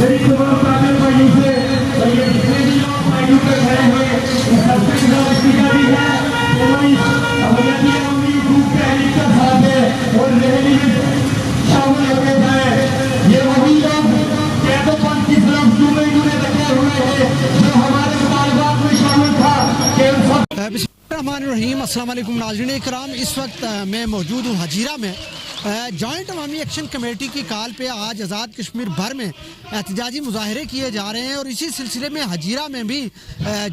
मेरी तमाम ताकत भाइयों से और ये जितने भी लोग भाइयों पे खड़े हुए इस सबसे इस्तीजा भी है हमारी अमली ग्रुप के अहली का साथ है और रैली में शामिल होते जाए। ये वही लोग कैदोपन की तरफ जुमे जुमे लगे हुए हैं जो हमारे मुतालबात में शामिल था कि बिस्मिल्लाहिर्रहमानिर्रहीम। अस्सलाम वालेकुम नाज़रीन इकराम, इस वक्त मैं मौजूद हूँ हजीरा में। जॉइंट अवामी एक्शन कमेटी की कॉल पे आज आज़ाद कश्मीर भर में एहतजाजी मुजाहरे किए जा रहे हैं और इसी सिलसिले में हजीरा में भी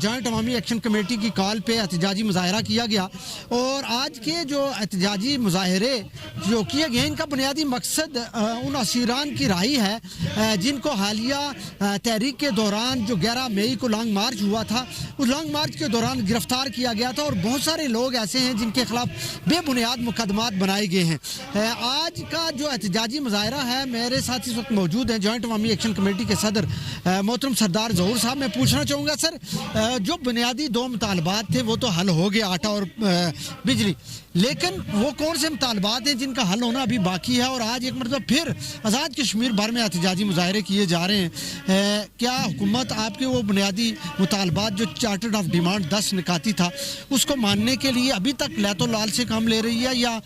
जॉइंट अवामी एक्शन कमेटी की कॉल पे एहतजाजी मुजाहरा किया गया। और आज के जो एहतजाजी मुजाहरे जो किए गए इनका बुनियादी मकसद उन असीरान की रहाई है जिनको हालिया तहरीक के दौरान जो 11 मई को लॉन्ग मार्च हुआ था, उस लॉन्ग मार्च के दौरान गिरफ्तार किया गया था और बहुत सारे लोग ऐसे हैं जिनके खिलाफ बेबुनियाद मुकदमात बनाए गए हैं। आज का जो एहतजाजी मुजाहरा है, मेरे साथ इस वक्त मौजूद हैं जॉइंट अवामी एक्शन कमेटी के सदर मोहतरम सरदार ज़हूर साहब। मैं पूछना चाहूँगा सर, जो बुनियादी दो मुतालबात थे वो तो हल हो गया, आटा और बिजली, लेकिन वो कौन से मुतालबात हैं जिनका हल होना अभी बाकी है? और आज एक मतलब फिर आज़ाद कश्मीर भर में एहतजाजी मुजाहरे किए जा रहे हैं। क्या हुकूमत आपके वो बुनियादी मुतालबात जो चार्टर्ड ऑफ डिमांड 10 निकाती था उसको मानने के लिए अभी तक लैतो लाल से काम ले रही है या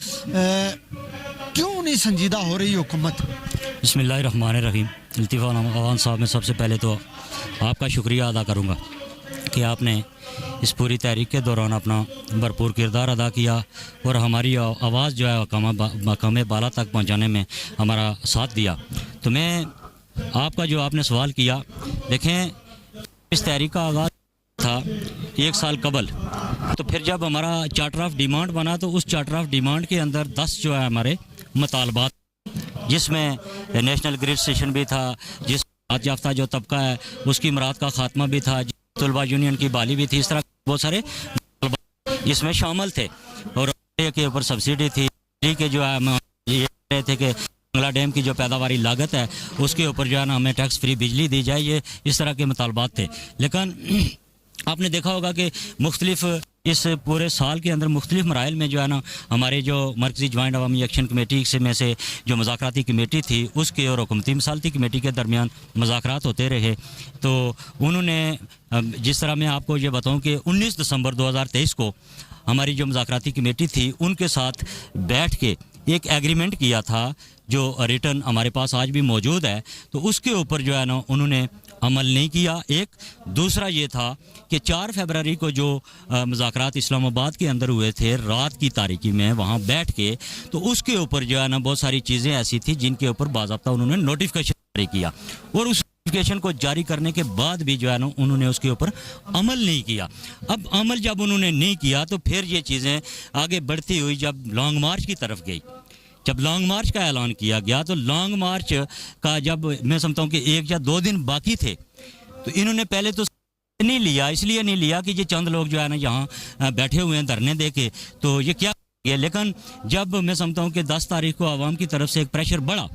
क्यों नहीं संजीदा हो रही हुकूमत? बिस्मिल्लाहिर्रहमानिर्रहीम। इल्तिफ़ा अवान साहब, मैं सबसे पहले तो आपका शुक्रिया अदा करूँगा कि आपने इस पूरी तहरीक के दौरान अपना भरपूर किरदार अदा किया और हमारी आवाज़ जो है मकाम बाला तक पहुँचाने में हमारा साथ दिया। तो मैं आपका जो आपने सवाल किया, देखें इस तहरीक का आगाज़ था 1 साल कबल, तो फिर जब हमारा चार्टर ऑफ डिमांड बना तो उस चार्टर ऑफ डिमांड के अंदर 10 जो है हमारे मुतालबात, जिसमें नेशनल ग्रिड स्टेशन भी था, जिस याफ्ता जो तबका है उसकी मराद का खात्मा भी था, तलबा यूनियन की बहाली भी थी, इस तरह बहुत सारे इसमें शामिल थे। और के ऊपर सब्सिडी थी कि जो है ये रहे थे कि बंगला डैम की जो पैदावारी लागत है उसके ऊपर जो है ना हमें टैक्स फ्री बिजली दी जाए, ये इस तरह के मुतालबात थे। लेकिन आपने देखा होगा कि मुख्तलिफ इस पूरे साल के अंदर मुख्तलिफ मराइल में जो है ना हमारे जो मरकज़ी जॉइंट अवामी एक्शन कमेटी से में से जो मुज़ाकराती कमेटी थी उसके और हुकूमती मसालती कमेटी के दरमियान मुज़ाकरात होते रहे। तो उन्होंने, जिस तरह मैं आपको ये बताऊं कि 19 दिसंबर 2023 को हमारी जो मुज़ाकराती कमेटी थी उनके साथ बैठ के एक एग्रीमेंट किया था जो रिटर्न हमारे पास आज भी मौजूद है। तो उसके ऊपर जो है ना उन्होंने अमल नहीं किया। एक दूसरा ये था कि 4 फरवरी को जो मुज़ाकरात इस्लामाबाद के अंदर हुए थे रात की तारीकी में वहाँ बैठ के, तो उसके ऊपर जो है ना बहुत सारी चीज़ें ऐसी थी जिनके ऊपर बाज़ाब्ता उन्होंने नोटिफिकेशन जारी किया और उस नोटिफिकेशन को जारी करने के बाद भी जो है ना उन्होंने उसके ऊपर अमल नहीं किया। अब अमल जब उन्होंने नहीं किया तो फिर ये चीज़ें आगे बढ़ती हुई जब लॉन्ग मार्च की तरफ गई, जब लॉन्ग मार्च का ऐलान किया गया तो लॉन्ग मार्च का जब मैं समझता हूँ कि 1 या 2 दिन बाकी थे तो इन्होंने पहले तो नहीं लिया, इसलिए नहीं लिया कि ये चंद लोग जो है ना यहाँ बैठे हुए हैं धरने दे के, तो ये क्या किया। लेकिन जब मैं समझता हूँ कि 10 तारीख को आवाम की तरफ से एक प्रेशर बढ़ा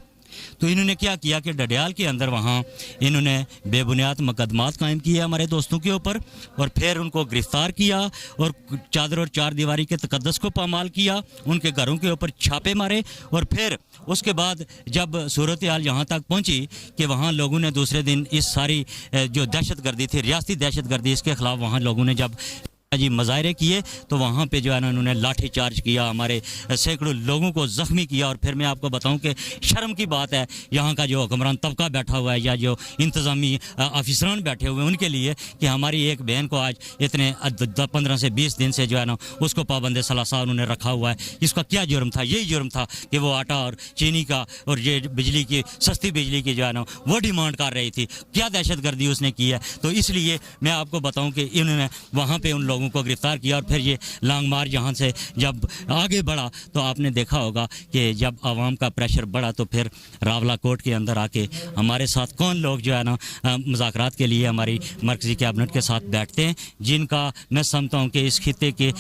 तो इन्होंने क्या किया कि डडियाल के अंदर वहाँ इन्होंने बेबुनियाद मुकदमात कायम किए हमारे दोस्तों के ऊपर और फिर उनको गिरफ़्तार किया और चादर और 4 दीवारी के तकद्दस को पामाल किया, उनके घरों के ऊपर छापे मारे। और फिर उसके बाद जब सूरत हाल यहाँ तक पहुँची कि वहाँ लोगों ने दूसरे दिन इस सारी जो दहशतगर्दी थी, रियासती दहशतगर्दी, इसके ख़िलाफ़ वहाँ लोगों ने जब जी मुजाहरे किए तो वहाँ पे जो है ना उन्होंने लाठी चार्ज किया, हमारे सैकड़ों लोगों को ज़ख्मी किया। और फिर मैं आपको बताऊं कि शर्म की बात है यहाँ का जो हुक्मरान तबका बैठा हुआ है या जो इंतज़ामी अफसरान बैठे हुए हैं उनके लिए कि हमारी एक बहन को आज इतने 15 से 20 दिन से जो है ना उसको पाबंद सलासा उन्होंने रखा हुआ है। इसका क्या जुर्म था? यही जुर्म था कि वो आटा और चीनी का और ये बिजली की, सस्ती बिजली की जो है ना वो डिमांड कर रही थी। क्या दहशतगर्दी उसने की है? तो इसलिए मैं आपको बताऊँ कि इन्होंने वहाँ पर उन लोगों को गिरफ्तार किया और फिर ये लॉन्ग मार्च यहाँ से जब आगे बढ़ा तो आपने देखा होगा कि जब आवाम का प्रेशर बढ़ा तो फिर रावला कोर्ट के अंदर आके हमारे साथ कौन लोग जो है ना मुज़ाकरात के लिए हमारी मरकज़ी कैबिनेट के साथ बैठते हैं, जिनका मैं समझता हूँ कि इस खिते के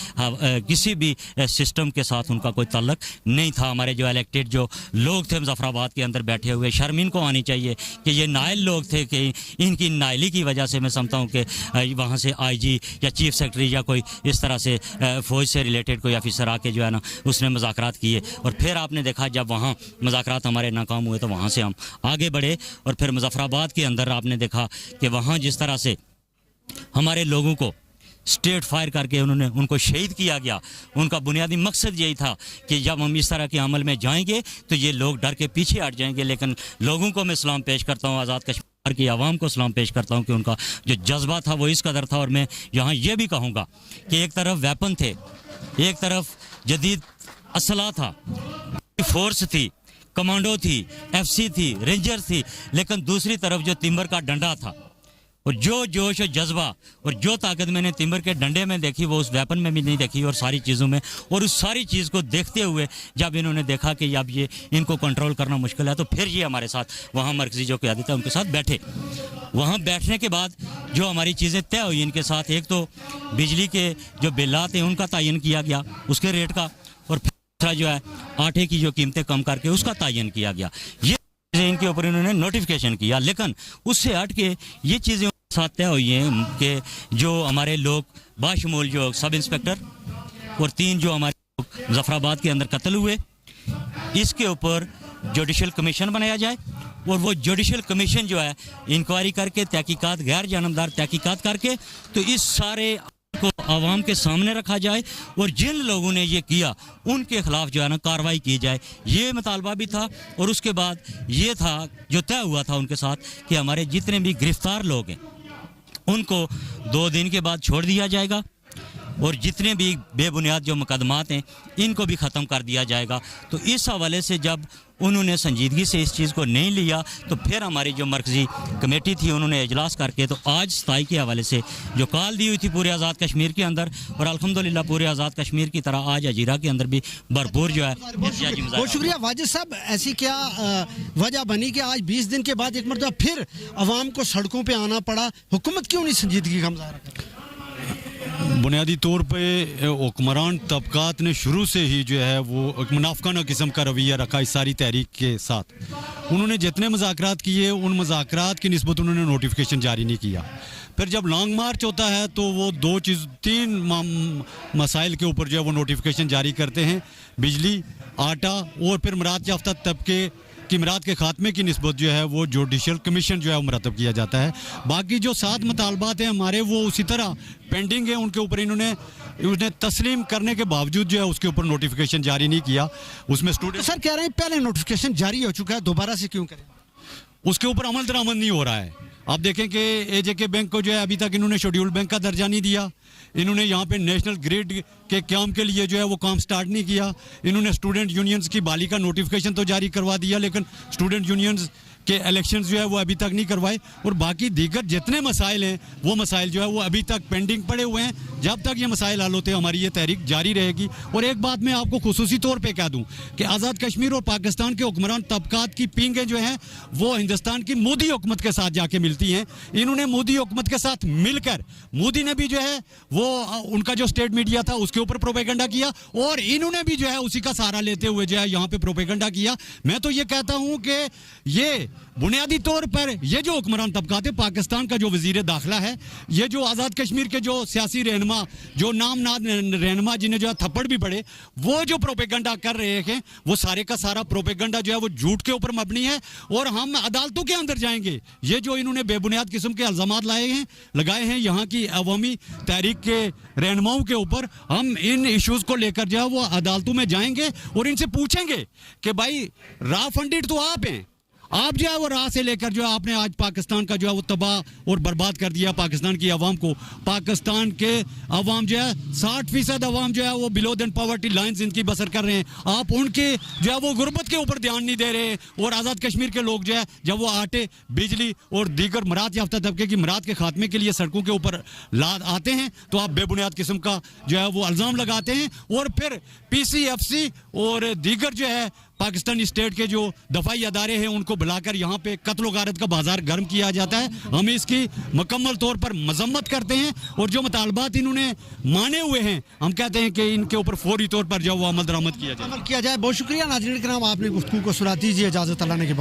किसी भी सिस्टम के साथ उनका कोई ताल्लुक नहीं था। हमारे जो इलेक्टेड जो लोग थे मुजफ्फराबाद के अंदर बैठे हुए, शर्म इनको आनी चाहिए कि ये नाइल लोग थे कि इनकी नाइली की वजह से मैं समझता हूँ कि वहाँ से IG या चीफ सेक्रेटरी या कोई इस तरह से फ़ौज से रिलेटेड कोई ऑफिसर आके जो है ना उसने मुज़ाकरात किए, और फिर आपने देखा जब वहाँ मुज़ाकरात हमारे नाकाम हुए तो वहाँ से हम आगे बढ़े, और फिर मुजफ्फराबाद के अंदर आपने देखा कि वहाँ जिस तरह से हमारे लोगों को स्टेट फायर करके उन्होंने उनको शहीद किया गया। उनका बुनियादी मकसद यही था कि जब हम इस तरह के अमल में जाएंगे तो ये लोग डर के पीछे हट जाएंगे। लेकिन लोगों को मैं सलाम पेश करता हूँ, आज़ाद कश्मीर की आवाम को सलाम पेश करता हूँ कि उनका जो जज्बा था वो इस कदर था। और मैं यहाँ ये भी कहूँगा कि एक तरफ वेपन थे, एक तरफ जदीद असला था, फोर्स थी, कमांडो थी, FC थी, रेंजर थी, लेकिन दूसरी तरफ जो तिम्बर का डंडा था और जो जोश और जज्बा और जो ताकत मैंने तिम्बर के डंडे में देखी वो उस वेपन में भी नहीं देखी, और सारी चीज़ों में। और उस सारी चीज़ को देखते हुए जब इन्होंने देखा कि अब ये इनको कंट्रोल करना मुश्किल है, तो फिर ये हमारे साथ वहाँ मरकज़ी जो क़यादत है उनके साथ बैठे। वहाँ बैठने के बाद जो हमारी चीज़ें तय हुई इनके साथ, एक तो बिजली के जो बिल्लात हैं उनका तयन किया गया उसके रेट का, और फिर जो है आटे की जो कीमतें कम करके उसका तयन किया गया। ये इनके ऊपर इन्होंने नोटिफिकेशन किया। लेकिन उससे हट के ये चीज़ें साथ तय हुई हैं कि जो हमारे लोग बाशमूल जो सब इंस्पेक्टर और 3 जो हमारे लोग मुजफ्फराबाद के अंदर कत्ल हुए, इसके ऊपर जुडिशल कमीशन बनाया जाए, और वो जुडिशल कमीशन जो है इंक्वायरी करके तहकीकात, गैर जानबदार तहकीकात करके तो इस सारे को आवाम के सामने रखा जाए, और जिन लोगों ने ये किया उनके खिलाफ जो है ना कार्रवाई की जाए। ये मुतालबा भी था। और उसके बाद ये था जो तय हुआ था उनके साथ कि हमारे जितने भी गिरफ्तार लोग हैं उनको 2 दिन के बाद छोड़ दिया जाएगा, और जितने भी बेबुनियाद जो मुकदमात हैं इनको भी ख़त्म कर दिया जाएगा। तो इस हवाले से जब उन्होंने संजीदगी से इस चीज़ को नहीं लिया तो फिर हमारी जो मरकज़ी कमेटी थी उन्होंने इजलास करके तो आज 27 के हवाले से जो कॉल दी हुई थी पूरे आज़ाद कश्मीर के अंदर, और अल्हम्दुलिल्लाह पूरे आज़ाद कश्मीर की तरह आज हजीरा के अंदर भी भरपूर जो है। बहुत शुक्रिया वाजिद साहब। ऐसी क्या वजह बनी कि आज 20 दिन के बाद एक मरतबा फिर अवाम को सड़कों पर आना पड़ा? हुकूमत क्यों नहीं संजीदगी का मुजाहरा करती? बुनियादी तौर पे हुक्मरान तबकात ने शुरू से ही जो है वो एक मुनाफिकाना किस्म का रवैया रखा इस सारी तहरीक के साथ। उन्होंने जितने मुज़ाकरात किए उन मुज़ाकरात की निस्बत उन्होंने नोटिफिकेशन जारी नहीं किया। फिर जब लॉन्ग मार्च होता है तो वो 3 मसाइल के ऊपर जो है वो नोटिफिकेशन जारी करते हैं, बिजली, आटा और फिर मराद याफ्ता तबके की मराद के खात्मे की निस्बत जो है वो जुडिशल कमीशन जो है वो मुरतब किया जाता है। बाकी जो 7 मुतालबात हैं हमारे वो उसी तरह पेंडिंग है, उनके ऊपर इन्होंने तस्लीम करने के बावजूद जो है उसके ऊपर नोटिफिकेशन जारी नहीं किया। उसमें स्टूडेंट सर कह रहे हैं पहले नोटिफिकेशन जारी हो चुका है, दोबारा से क्यों करें? उसके ऊपर अमल दरामद नहीं हो रहा है। आप देखें कि AJK बैंक को जो है अभी तक इन्होंने शेड्यूल बैंक का दर्जा नहीं दिया, इन्होंने यहाँ पे नेशनल ग्रिड के काम के लिए जो है वो काम स्टार्ट नहीं किया, इन्होंने स्टूडेंट यूनियंस की बहाली का नोटिफिकेशन तो जारी करवा दिया लेकिन स्टूडेंट यूनियंस के इलेक्शंस जो है वो अभी तक नहीं करवाए, और बाकी दीगर जितने मसाइल हैं वो मसाइल जो है वो अभी तक पेंडिंग पड़े हुए हैं। जब तक ये मसाइल हल होते हैं हमारी ये तहरीक जारी रहेगी। और एक बात मैं आपको खुसूसी तौर पे कह दूं कि आज़ाद कश्मीर और पाकिस्तान के हुक्मरान तबकात की पींगें जो हैं वो हिंदुस्तान की मोदी हुकूमत के साथ जाके मिलती हैं। इन्होंने मोदी हुकूमत के साथ मिलकर मोदी ने भी जो है वो उनका जो स्टेट मीडिया था उसके ऊपर प्रोपेगेंडा किया, और इन्होंने भी जो है उसी का सहारा लेते हुए जो है यहाँ पे प्रोपेगेंडा किया। मैं तो ये कहता हूँ कि ये बुनियादी तौर पर ये जो हुक्मरान तबकात है, पाकिस्तान का जो वजीर दाखिला है, ये जो आज़ाद कश्मीर के जो सियासी रहनुमा, जो नामनाद रहनुमा जिन्हें जो है थप्पड़ भी पड़े, वो जो प्रोपेगेंडा कर रहे हैं वो सारे का सारा प्रोपेगेंडा जो है वो झूठ के ऊपर मबनी है। और हम अदालतों के अंदर जाएंगे। ये जो इन्होंने बेबुनियाद किस्म के इल्ज़ामात लगाए हैं यहाँ की अवामी तहरीक के रहनुमाओं के ऊपर, हम इन इश्यूज़ को लेकर जो है वो अदालतों में जाएंगे और इनसे पूछेंगे कि भाई राह फंडिड तो आप हैं, आप जो है वो राह से लेकर जो है आपने आज पाकिस्तान का जो है वो तबाह और बर्बाद कर दिया पाकिस्तान की आवाम को। पाकिस्तान के आवाम जो है 60% आवाम जो है वो बिलो देन पॉवर्टी लाइन जिंदगी बसर कर रहे हैं। आप उनके जो है वो गुर्बत के ऊपर ध्यान नहीं दे रहे, और आज़ाद कश्मीर के लोग जो है जब वो आटे, बिजली और दीगर मराद याफ्ता तबके की मराद के खात्मे के लिए सड़कों के ऊपर आते हैं तो आप बेबुनियाद किस्म का जो है वो इल्ज़ाम लगाते हैं, और फिर PCFC और दीगर जो है पाकिस्तानी स्टेट के जो दफाई अदारे हैं उनको बुलाकर यहाँ पे कत्ल गारत का बाजार गर्म किया जाता है। हम इसकी मुकम्मल तौर पर मजम्मत करते हैं, और जो मुतालबात इन्होंने माने हुए हैं हम कहते हैं कि इनके ऊपर फौरी तौर पर जो वो अमल दरामद किया जाए। बहुत शुक्रिया नाज़रीन किराम, आपने गुफ्तगू को सुना। दीजिए इजाज़त अल्लाह ने के बाद।